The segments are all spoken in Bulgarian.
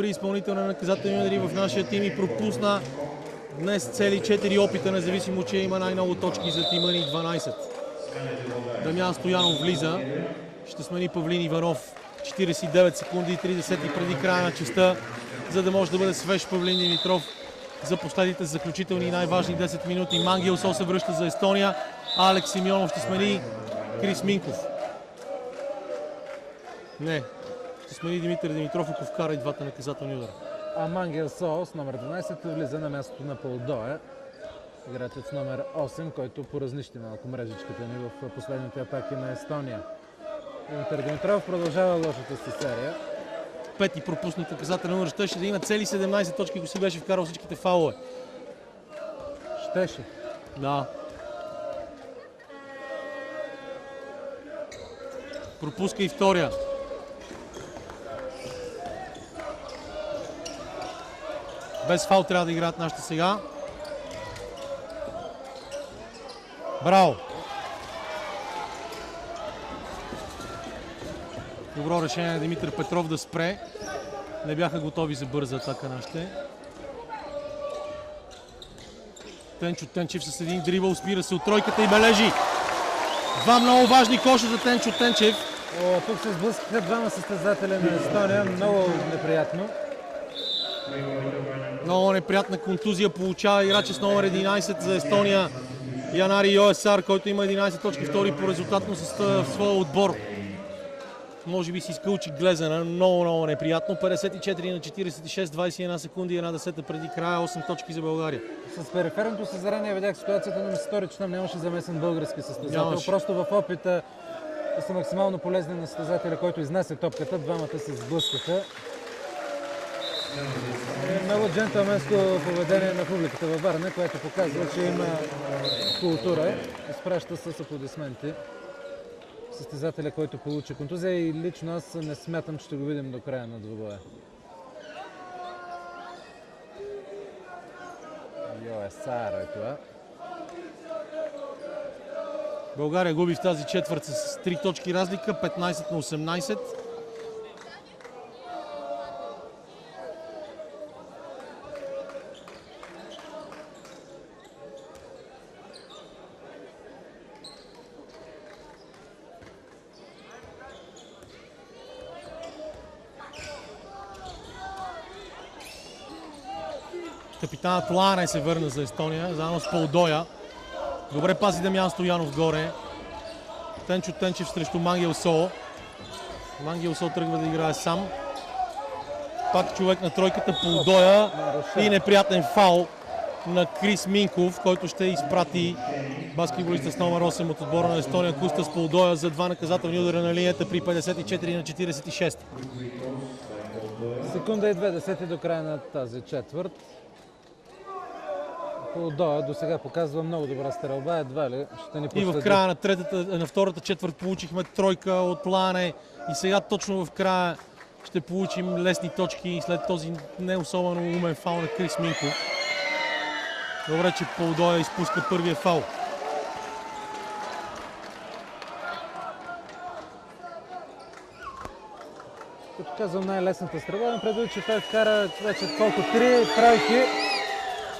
Добри изпълнител на наказателни удари в нашия тим и пропусна днес цели 4 опита, независимо че има най-много точки за тима ни 12. Дамян Стоянов влиза, ще смени Павлин Иванов. 49 секунди и 30 преди края на частта, за да може да бъде свеж Павлин Димитров за последните заключителни и най-важни 10 минути. Мангелсо се връща за Естония, Алекс Симеонов ще смени Крис Минков. Не, ще смени Димитър Димитров, ако вкара и двата наказателни удара. А Мангелсо с номер 12 влиза на мястото на Полдоя. Играчът с номер 8, който поразнищи малко мрежичката ни в последните атаки на Естония. Димитър Димитров продължава лошата си серия. Пети пропуснат наказателен удар. Щеше да има цели 17 точки, ако си беше вкарал всичките фаула. Щеше. Да. Пропуска и втория. Без фаул трябва да играят нашите сега. Браво! Добро решение на Димитър Петров да спре. Не бяха готови за бърза атака нашите. Тенчо Тенчев с един дрибъл спира се от тройката и бележи. Два много важни коша за Тенчо Тенчев. Тук се сблъскаха двама състезатели на Естония. Много неприятно. Много неприятна контузия получава играча с номер 11 за Естония. Янари Йоесар, който има 11 точки, втори по резултатност в своя отбор. Може би си изкълчи Глезена, много неприятно. 54 на 46, 21 секунди, 1/10 преди края, 8 точки за България. С периферното съзрение видях ситуацията, но ми се стори, че там нямаше замесен български състезател. Нямаше. Просто в опита да са максимално полезни на състезателя, който изнася топката. Двамата се сблъскаха. Много джентълменско поведение на публиката във Варна, което показва, че има култура. Изпраща с аплодисменти състезателя, който получи контузия, и лично аз не смятам, че ще го видим до края на двубоя. Йоесар е това. България губи в тази четвърт с 3 точки разлика, 15 на 18. Капитанът Лане се върна за Естония, заедно с Полдоя. Добре пази Дамян Стоянов горе. Тенчо Тенчев срещу Мангелсо. Мангелсо тръгва да играе сам. Пак човек на тройката, Полдоя и неприятен фаул на Крис Минков, който ще изпрати баскетболиста с номер 8 от отбора на Естония Кустас Полдоя за два наказателни удара на линията при 54 на 46. Секунда и 20 до края на тази четвърт. Полдоя до сега показва много добра стрелба, едва ли ще ни последи. И в края на втората четвърт получихме тройка от Лане и сега точно в края ще получим лесни точки след този не особено умен фаул на Крис Минков. Добре, че Полдоя изпуска първия фаул. Като казвам, най-лесната стрелба, но предвид, че той вкара вече колко 3 тройки,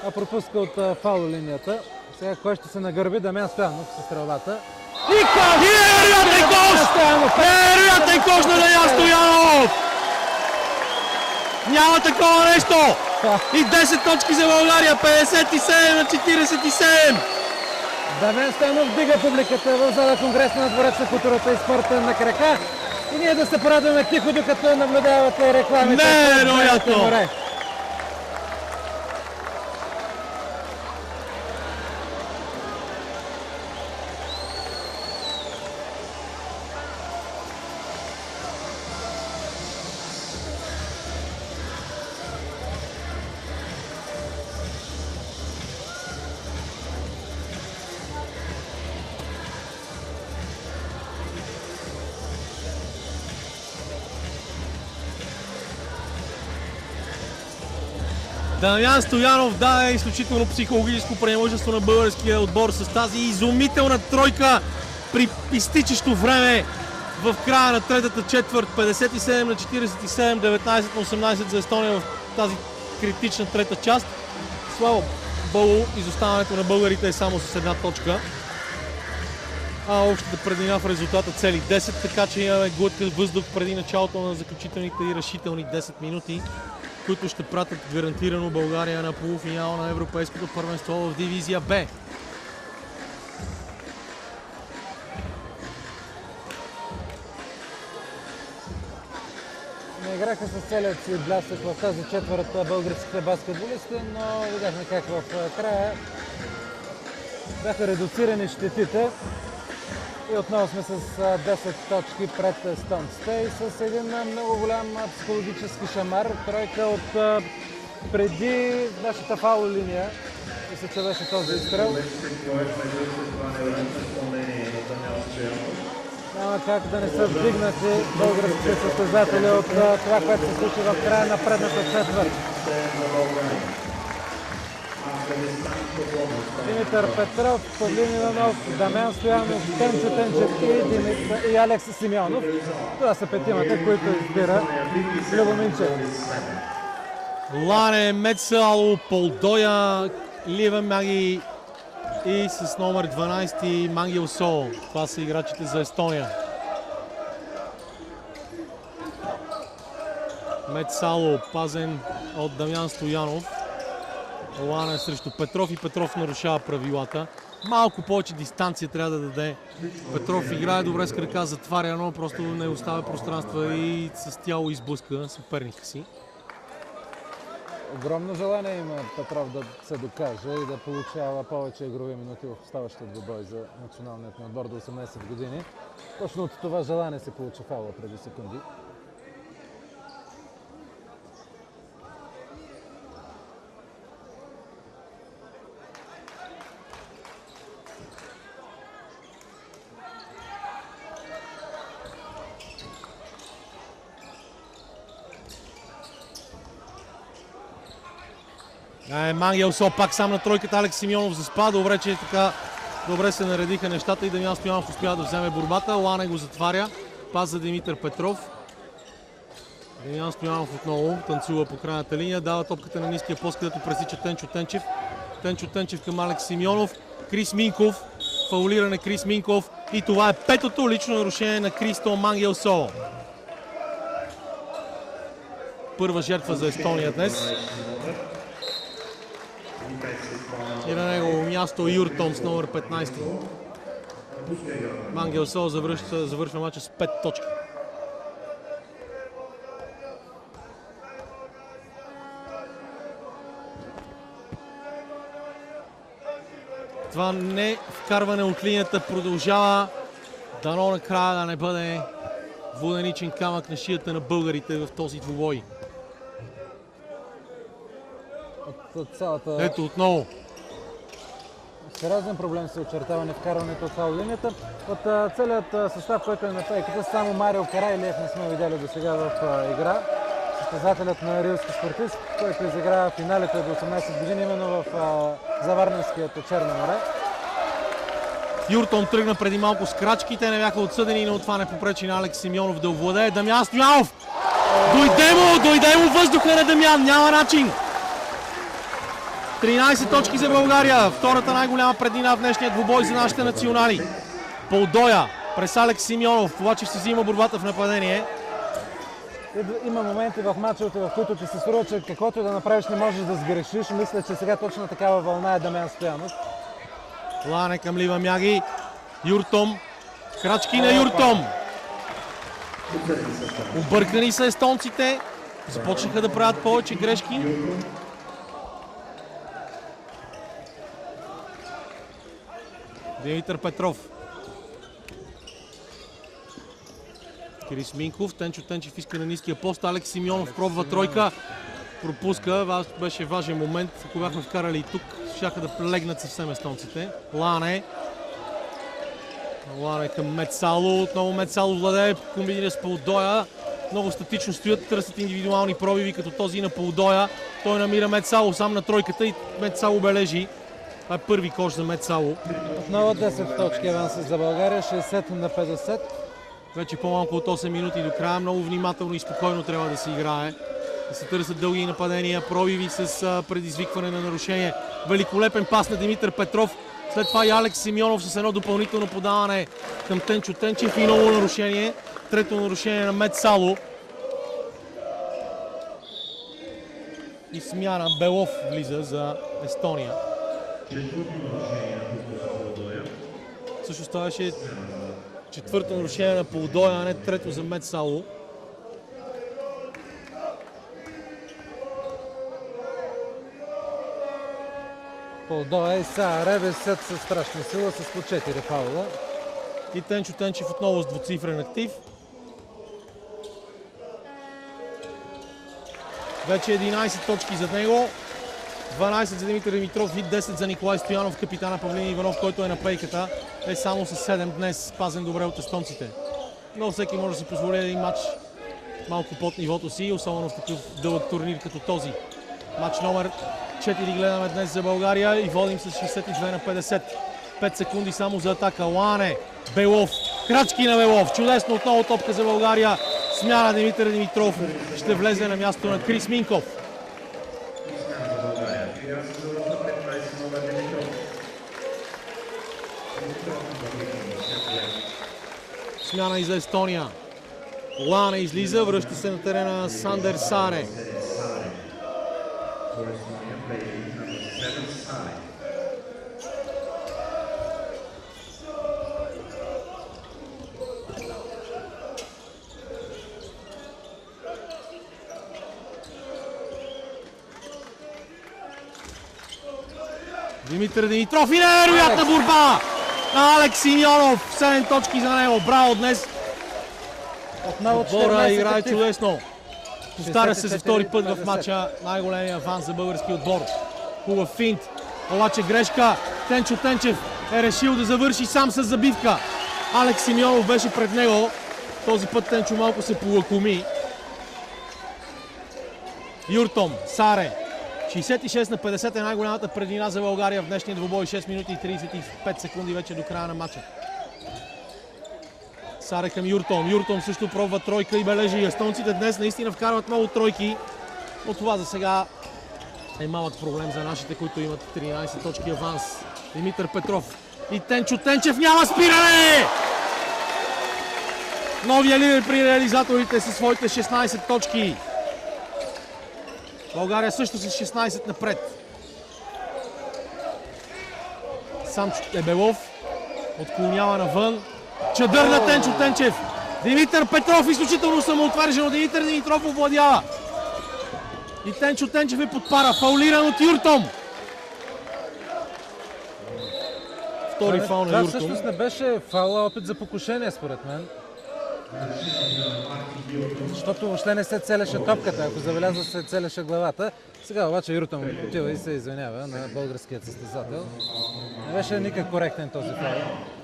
а пропуска от фаул линията. Сега кой ще се нагърби? Дамян Стоянов със стрелбата. И кош! Невероятен кош на Дамян Стоянов! Няма такова нещо! И 10 точки за България, 57 на 47! Дамян Стоянов дига публиката в зала Конгресна на Дворец на културата и спорта на крака. И ние да се порадваме тихо, докато наблюдавате рекламите. Невероятно! Дамян Стоянов даде изключително психологическо преимущество на българския отбор с тази изумителна тройка при изтичащо време в края на третата четвърт. 57 на 47, 19 на 18 за Естония в тази критична трета част. Слава Богу, изоставането на българите е само с една точка. А общата преднина в резултата цели 10, така че имаме глътка въздух преди началото на заключителните и решителни 10 минути, които ще пратят гарантирано България на полуфинал на Европейското първенство в дивизия Б. Не играха с целият си блясък в тази четвърта българските баскетболисти, но видяхме как в края бяха редуцирани щетите. И отново сме с 10 точки пред естонците и с един много голям психологически шамар. Тройка от преди нашата фаул линия. Мисля, че беше този изстрел. Няма как да не са вдигнати българските състезатели от това, което се случи в края на предната четвърт. Димитър Петров, Павлин Иванов, Дамян Стоянов, Тенчо Тенчев и Алекс Симеонов. Това са петимата, които избира Любоминчев. Лане, Мецало, Полдоя, Ливен Маги и с номер 12 Мангел Сол. Това са играчите за Естония. Мецало, пазен от Дамян Стоянов. Лане срещу Петров и Петров нарушава правилата. Малко повече дистанция трябва да даде. Петров играе добре с крака, затваря, но просто не оставя пространства и с тяло изблъска съперника си. Огромно желание има Петров да се докаже и да получава повече игрови минути в оставащия двубой за националният отбор до 18 години. Точно от това желание се получи фаула преди секунди. Мангел Сол пак сам на тройката, Алекс Симеонов заспа. Добре, че така добре се наредиха нещата и Дамян Стоянов успя да вземе борбата. Лане го затваря. Пас за Димитър Петров. Дамян Стоянов отново танцува по крайната линия. Дава топката на ниския пост, където пресича Тенчо Тенчев. Тенчо Тенчев към Алекс Симеонов. Крис Минков. Фаулиране Крис Минков. И това е петото лично нарушение на Кристо Мангел Сол. Първа жертва за Естония днес. И на негово място Юртом с номер 15. Мангел Сол завършва мача с 5 точки. Това не вкарване от линията продължава. Дано накрая да не бъде воденичен камък на шията на българите в този двубой. Ето отново. Сериозен проблем се очертава невкарването от фаул линията. От целият състав, който е на пейката, само Марио Карайлиев не сме видяли до сега в игра. Състезателят на рилски спортист, който изигра финалите до 18 години, именно в Заварненският Черно море. Юртон тръгна преди малко с крачки, те не бяха отсъдени, но това не попречи на Алекс Симеонов да овладее. Дамян Стоянов! Дойде му въздуха на Дамян, няма начин! 13 точки за България, втората най-голяма преднина в днешния двубой за нашите национали. Полдоя през Алекс Симеонов, обаче ще взима борбата в нападение. Има моменти в мачовете, в които ти се струва, че каквото да направиш не можеш да сгрешиш. Мисля, че сега точно такава вълна е Дамян Стоянов. Лане към Лива Мяги. Юртом. Крачки на Юртом. Объркани са естонците. Започнаха да правят повече грешки. Димитър Петров. Крис Минков. Тенчо Тенчев иска на ниския пост. Алекс Симеонов пробва тройка. Пропуска. Беше важен момент. Ако бяхме вкарали и тук, щяха да легнат съвсем естонците. Лане към Мецало. Отново Мецало владее. Комбинира с Полдоя. Много статично стоят. Търсят индивидуални пробиви, като този на Полдоя. Той намира Мецало сам на тройката и Мецало бележи. Това е първи кош за Мецало. Отново 10 точки аванс за България. 60 на 50. Вече по-малко от 8 минути до края. Много внимателно и спокойно трябва да се играе. Да се търсят дълги нападения, пробиви с предизвикване на нарушение. Великолепен пас на Димитър Петров. След това и Алекс Симеонов с едно допълнително подаване към Тенчо Тенчев и ново нарушение. Трето нарушение на Мет Сало. И смяна. Белов влиза за Естония. Също ставаше четвърто нарушение на Полдоя, а не трето за Мет Сало. Полдоя и Сааре висят със страшна сила с по 4 фаула. И Тенчо Тенчев отново с двуцифрен актив. Вече 11 точки за него. 12 за Димитър Димитров и 10 за Николай Стоянов, капитана Павлин Иванов, който е на пейката. Е само с 7 днес, пазен добре от естонците. Но всеки може да си позволи един матч малко под нивото си, особено в такъв дълъг турнир като този. Матч номер 4 гледаме днес за България и водим с 62 на 50. 5 секунди само за атака. Лане, Белов, крачки на Белов. Чудесно отново топка за България. Смяна Димитър Димитров ще влезе на място на Крис Минков. Смяна и за Естония. Лане излиза, връща се на терена Сандер Саре. Димитър Димитров и невероятна борба на Алекс Симеонов. 7 точки за него. Браво днес. Отново Отбора играе актив. чудесно. Повтаря се за втори път в 50. матча най-големия аванс за български отбор. Хубав финт, обаче грешка. Тенчо Тенчев е решил да завърши сам с забивка. Алекс Симеонов беше пред него. Този път Тенчо малко се полакоми. Юртом, Саре. 66 на 50 е най-голямата преднина за България в днешния двубой. 6 минути и 35 секунди вече до края на матча. Саре към Юртом. Юртом също пробва тройка и бележи. Естонците днес наистина вкарват много тройки, но това за сега е малък проблем за нашите, които имат 13 точки аванс. Димитър Петров и Тенчо Тенчев, няма спиране! Новия лидер при реализаторите със своите 16 точки. България също с 16 напред. Сам Ебелов отклонява навън. Чадър на Тенчо Тенчев. Димитър Петров изключително самоотвържен, но Димитър Димитров овладява. И Тенчо Тенчев е под пара. Фаулиран от Юртом. Втори фаул на Това Юртом. всъщност не беше фаула, опит за покушение според мен. Защото въобще не се целеше топката, ако забеляза се целеше главата. Сега обаче Юртом отива и се извинява на българският състезател. Не беше никак коректен този фаул.